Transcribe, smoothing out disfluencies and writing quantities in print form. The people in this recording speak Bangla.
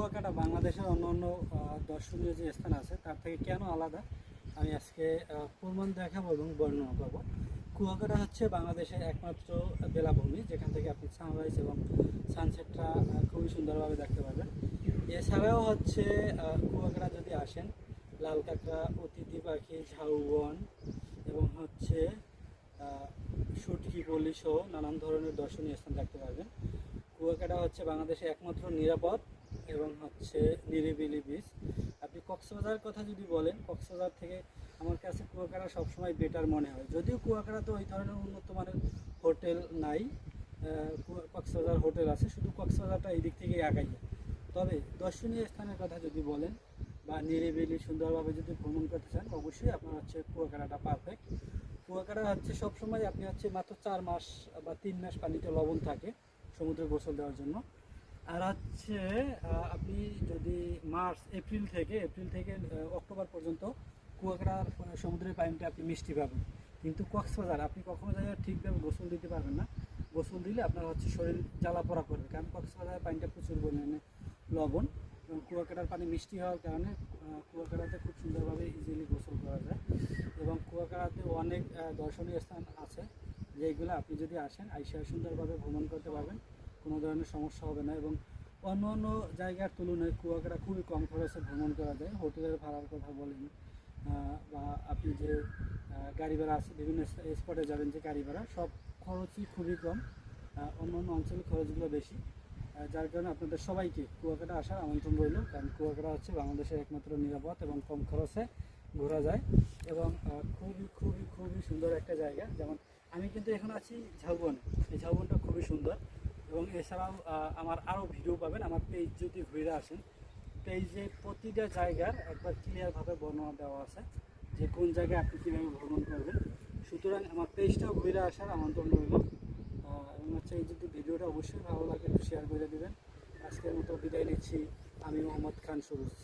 কুয়াকাটা বাংলাদেশের অন্য দর্শনীয় যে স্থান আছে তার থেকে কেন আলাদা আমি আজকে প্রমাণ দেখাবো এবং বর্ণনা করব। কুয়াকাটা হচ্ছে বাংলাদেশের একমাত্র বেলাভূমি যেখান থেকে আপনি সানরাইজ এবং সানসেটটা খুবই সুন্দরভাবে দেখতে পারবেন। এছাড়াও হচ্ছে কুয়াকাটা যদি আসেন, লাল কাঁকড়া, অতিথি পাখি, ঝাউবন এবং হচ্ছে শুটকি, পল্লী সহ নানান ধরনের দর্শনীয় স্থান দেখতে পারবেন। কুয়াকাটা হচ্ছে বাংলাদেশে একমাত্র নিরাপদ এবং হচ্ছে নিরিবিলি বীচ। আপনি কক্সবাজারের কথা যদি বলেন, কক্সবাজার থেকে আমার কাছে কুয়াকাটা সবসময় বেটার মনে হয়। যদিও কুয়াকাটাতে ওই ধরনের উন্নত মানের হোটেল নাই, কক্সবাজার হোটেল আছে, শুধু কক্সবাজারটা এই দিক থেকেই আগাইয়া। তবে দর্শনীয় স্থানের কথা যদি বলেন বা নিরিবিলি সুন্দরভাবে যদি ভ্রমণ করতে চান, অবশ্যই আপনার হচ্ছে কুয়াকাটাটা পারফেক্ট। কুয়াকাটা হচ্ছে সবসময় আপনি হচ্ছে মাত্র 4 মাস বা 3 মাস পানিতে লবণ থাকে সমুদ্রে গোসল দেওয়ার জন্য। আর হচ্ছে আপনি যদি এপ্রিল থেকে অক্টোবর পর্যন্ত কুয়াকাটার সমুদ্রের পানিটা আপনি মিষ্টি পাবেন। কিন্তু কক্সবাজার আপনি কখনো জায়গায় ঠিকভাবে গোসল দিতে পারবেন না। গোসল দিলে আপনার হচ্ছে শরীর জ্বালা পোড়া করবে, কারণ কক্সবাজারের পানিটা প্রচুর পরিমাণে লবণ এবং কুয়াকাটার পানি মিষ্টি হওয়ার কারণে কুয়াকাটাতে খুব সুন্দরভাবে ইজিলি গোসল করা যায়। এবং কুয়াকাটাতে অনেক দর্শনীয় স্থান আছে যেগুলো আপনি যদি আসেন আইসা সুন্দরভাবে ভ্রমণ করতে পারবেন, কোনো ধরনের সমস্যা হবে না। এবং অন্য অন্য জায়গার তুলনায় কুয়াকাটা খুবই কম খরচে ভ্রমণ করা যায়। হোটেলের ভাড়ার কথা বলেন বা আপনি যে গাড়ি ভাড়া আছে, বিভিন্ন স্পটে যাবেন যে গাড়ি ভাড়া, সব খরচই খুবই কম। অন্য অন্য অঞ্চলের খরচগুলো বেশি, যার কারণে আপনাদের সবাইকে কুয়াকাটা আসার আমন্ত্রণ রইল। কারণ কুয়াকাটা হচ্ছে বাংলাদেশের একমাত্র নিরাপদ এবং কম খরচে ঘোরা যায় এবং খুবই খুবই খুবই সুন্দর একটা জায়গা। যেমন আমি কিন্তু এখন আছি ঝাউবনে, এই ঝাউবনটা খুবই সুন্দর। এবং এছাড়াও আমার আরও ভিডিও পাবেন আমার পেজ যদি ঘুরে আসেন। পেজে প্রতিটা জায়গার একবার ক্লিয়ারভাবে বর্ণনা দেওয়া আছে যে কোন জায়গায় আপনি কীভাবে ভ্রমণ করবেন। সুতরাং আমার পেজটাও ঘুরে আসার আমন্ত্রণ রইল। এবং হচ্ছে এই যদি ভিডিওটা অবশ্যই ভালো লাগে একটু শেয়ার করে দেবেন। আজকের মতো বিদায় নিচ্ছি, আমি মোহাম্মদ খান সুরুজ।